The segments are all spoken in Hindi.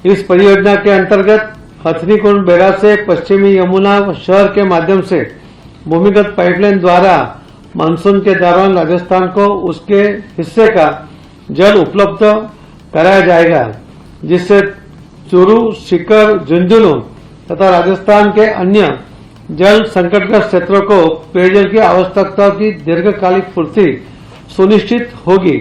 इस परियोजना के अंतर्गत हथनीकुंड बैराज से पश्चिमी यमुना शहर के माध्यम से भूमिगत पाइपलाइन द्वारा मानसून के दौरान राजस्थान को उसके हिस्से का जल उपलब्ध कराया जाएगा, जिससे चूरू, सीकर, झुंझुनू तथा राजस्थान के अन्य जल संकटग्रस्त क्षेत्रों को पेयजल की आवश्यकताओं की दीर्घकालिक पूर्ति सुनिश्चित होगी।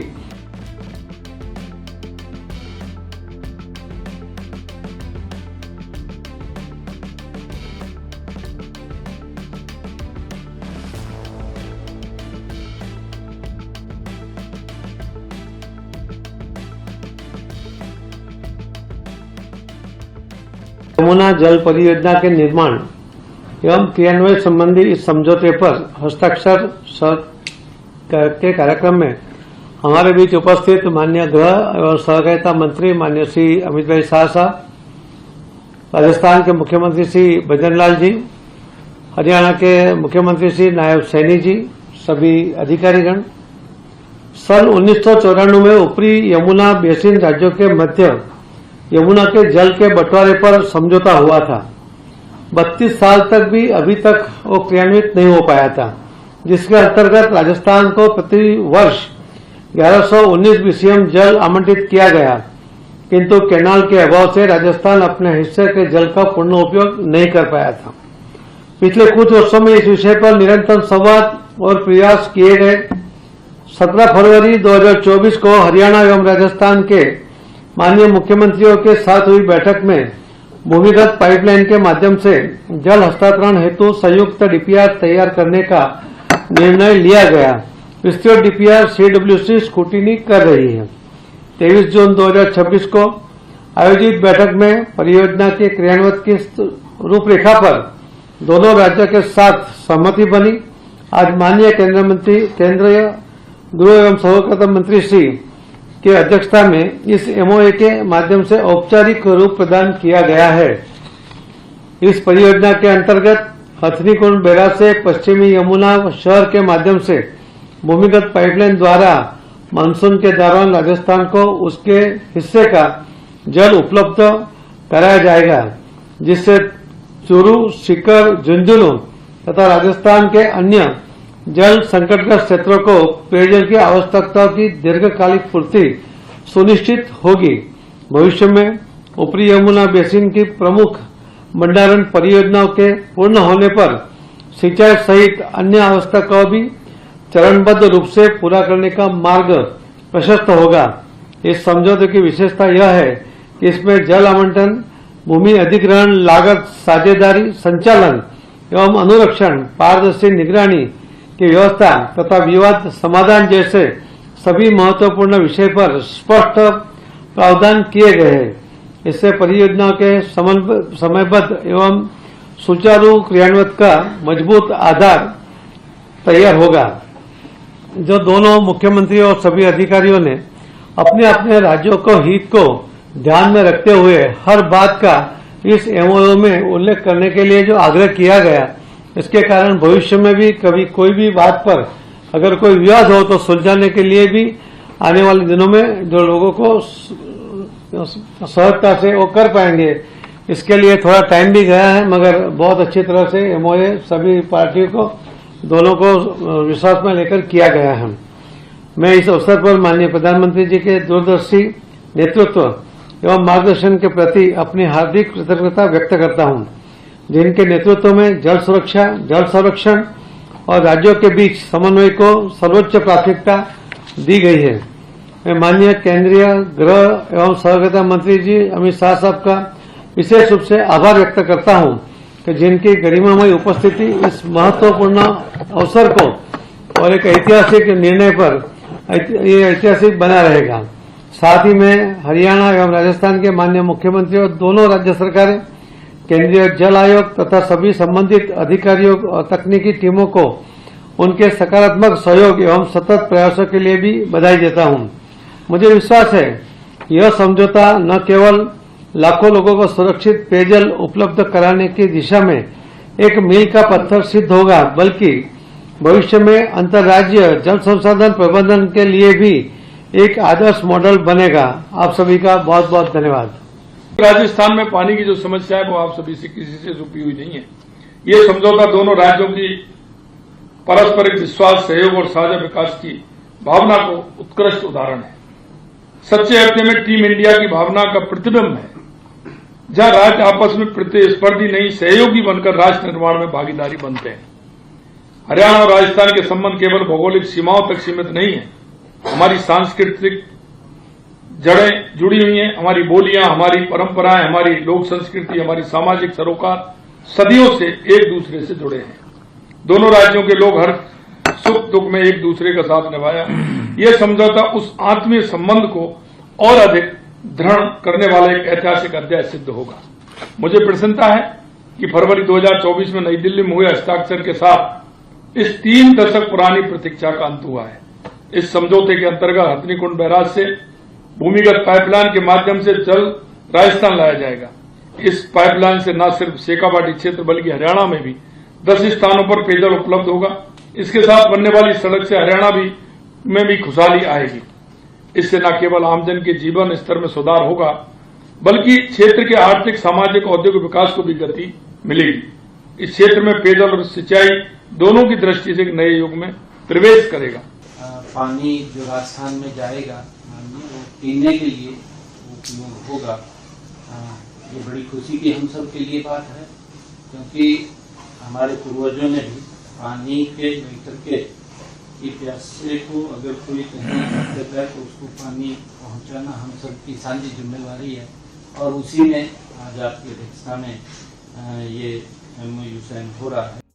यमुना जल परियोजना के निर्माण एवं क्रियान्वयन संबंधी इस समझौते पर हस्ताक्षर के कार्यक्रम में हमारे बीच उपस्थित माननीय गृह एवं सहकारिता मंत्री माननीय श्री अमित भाई शाह साहब, राजस्थान के मुख्यमंत्री श्री भजनलाल जी, हरियाणा के मुख्यमंत्री श्री नायब सैनी जी, सभी अधिकारीगण। सन 1994 में ऊपरी यमुना बेसिन राज्यों के मध्य यमुना के जल के बंटवारे पर समझौता हुआ था। 32 साल तक भी अभी तक वो क्रियान्वित नहीं हो पाया था, जिसके अंतर्गत राजस्थान को प्रति वर्ष 1119 बीसीएम जल आवंटित किया गया, किंतु कैनाल के अभाव से राजस्थान अपने हिस्से के जल का पूर्ण उपयोग नहीं कर पाया था। पिछले कुछ वर्षों में इस विषय पर निरंतर संवाद और प्रयास किए गए। 17 फरवरी 2024 को हरियाणा एवं राजस्थान के माननीय मुख्यमंत्रियों के साथ हुई बैठक में भूमिगत पाइपलाइन के माध्यम से जल हस्तांतरण हेतु संयुक्त डीपीआर तैयार करने का निर्णय लिया गया। विस्तृत डीपीआर सीडब्ल्यूसी स्क्रूटिनी कर रही है। 23 जून 2026 को आयोजित बैठक में परियोजना के क्रियान्वयन की रूपरेखा पर दोनों राज्यों के साथ सहमति बनी। आज माननीय केंद्रीय गृह एवं सहकारिता मंत्री श्री की अध्यक्षता में इस एमओए के माध्यम से औपचारिक रूप प्रदान किया गया है। इस परियोजना के अंतर्गत हथनीकुंड बैराज से पश्चिमी यमुना शहर के माध्यम से भूमिगत पाइपलाइन द्वारा मानसून के दौरान राजस्थान को उसके हिस्से का जल उपलब्ध कराया जाएगा, जिससे चूरू, सीकर, झुंझुनू तथा राजस्थान के अन्य जल संकटग्रस्त क्षेत्रों को पेयजल की आवश्यकताओं की दीर्घकालिक पूर्ति सुनिश्चित होगी। भविष्य में ऊपरी यमुना बेसिन की प्रमुख भंडारण परियोजनाओं के पूर्ण होने पर सिंचाई सहित अन्य आवश्यकताओं भी चरणबद्ध रूप से पूरा करने का मार्ग प्रशस्त होगा। इस समझौते की विशेषता यह है कि इसमें जल आवंटन, भूमि अधिग्रहण, लागत साझेदारी, संचालन एवं अनुरक्षण, पारदर्शी निगरानी की व्यवस्था तथा विवाद समाधान जैसे सभी महत्वपूर्ण विषय पर स्पष्ट प्रावधान किए गए हैं। इससे परियोजना के समयबद्ध एवं सुचारू क्रियान्वयन का मजबूत आधार तैयार होगा। जो दोनों मुख्यमंत्रियों और सभी अधिकारियों ने अपने अपने राज्यों को हित को ध्यान में रखते हुए हर बात का इस एमओयू में उल्लेख करने के लिए जो आग्रह किया गया, इसके कारण भविष्य में भी कभी कोई भी बात पर अगर कोई विवाद हो तो सुलझाने के लिए भी आने वाले दिनों में जो लोगों को सहजता से वो कर पाएंगे। इसके लिए थोड़ा टाइम भी गया है, मगर बहुत अच्छी तरह से एमओए सभी पार्टियों को दोनों को विश्वास में लेकर किया गया है। मैं इस अवसर पर माननीय प्रधानमंत्री जी के दूरदर्शी नेतृत्व एवं मार्गदर्शन के प्रति अपनी हार्दिक कृतज्ञता व्यक्त करता हूं, जिनके नेतृत्व में जल सुरक्षा, जल संरक्षण और राज्यों के बीच समन्वय को सर्वोच्च प्राथमिकता दी गई है। मैं माननीय केंद्रीय गृह एवं सहकारिता मंत्री जी अमित शाह साहब का विशेष रूप से आभार व्यक्त करता हूं कि जिनकी गरिमामय उपस्थिति इस महत्वपूर्ण अवसर को और एक ऐतिहासिक निर्णय पर ये ऐतिहासिक बना रहेगा। साथ ही मैं हरियाणा एवं राजस्थान के माननीय मुख्यमंत्री और दोनों राज्य सरकारें, केंद्रीय जल आयोग तथा सभी संबंधित अधिकारियों और तकनीकी टीमों को उनके सकारात्मक सहयोग एवं सतत प्रयासों के लिए भी बधाई देता हूं। मुझे विश्वास है यह समझौता न केवल लाखों लोगों को सुरक्षित पेयजल उपलब्ध कराने की दिशा में एक मील का पत्थर सिद्ध होगा, बल्कि भविष्य में अंतर्राज्यीय जल संसाधन प्रबंधन के लिए भी एक आदर्श मॉडल बनेगा। आप सभी का बहुत बहुत धन्यवाद। राजस्थान में पानी की जो समस्या है वो आप सभी से किसी से छुपी हुई नहीं है। ये समझौता दोनों राज्यों की पारस्परिक विश्वास, सहयोग और साझा विकास की भावना को उत्कृष्ट उदाहरण है। सच्चे अर्थ में टीम इंडिया की भावना का प्रतिबिंब है, जहां राज्य आपस में प्रतिस्पर्धी नहीं सहयोगी बनकर राष्ट्र निर्माण में भागीदारी बनते हैं। हरियाणा और राजस्थान के संबंध केवल भौगोलिक सीमाओं तक सीमित नहीं है, हमारी सांस्कृतिक जड़ें जुड़ी हुई हैं। हमारी बोलियां, हमारी परंपराएं, हमारी लोक संस्कृति, हमारी सामाजिक सरोकार सदियों से एक दूसरे से जुड़े हैं। दोनों राज्यों के लोग हर सुख दुख में एक दूसरे का साथ निभाया। यह समझौता उस आत्मीय संबंध को और अधिक दृढ़ करने वाला एक ऐतिहासिक अध्याय सिद्ध होगा। मुझे प्रसन्नता है कि फरवरी 2024 में नई दिल्ली में हुए हस्ताक्षर के साथ इस 3 दशक पुरानी प्रतीक्षा का अंत हुआ है। इस समझौते के अंतर्गत हथनीकुंड बैराज से भूमिगत पाइपलाइन के माध्यम से जल राजस्थान लाया जाएगा। इस पाइपलाइन से न सिर्फ सेकाबाटी क्षेत्र बल्कि हरियाणा में भी 10 स्थानों पर पेयजल उपलब्ध होगा। इसके साथ बनने वाली सड़क से हरियाणा में भी खुशहाली आएगी। इससे न केवल आमजन के जीवन स्तर में सुधार होगा बल्कि क्षेत्र के आर्थिक, सामाजिक, औद्योगिक विकास को भी गति मिलेगी। इस क्षेत्र में पेयजल और सिंचाई दोनों की दृष्टि से एक नए युग में प्रवेश करेगा। पानी जो राजस्थान में जाएगा वो पीने के लिए उपयोग होगा। ये बड़ी खुशी की हम सब के लिए बात है, क्योंकि हमारे पूर्वजों ने भी पानी के लेकर के प्यासे को अगर कोई कहीं देता है तो उसको पानी पहुंचाना हम सब की साझी जिम्मेवारी है। और उसी में आज आपकी अध्यक्षता में ये MOU साइन हो रहा है।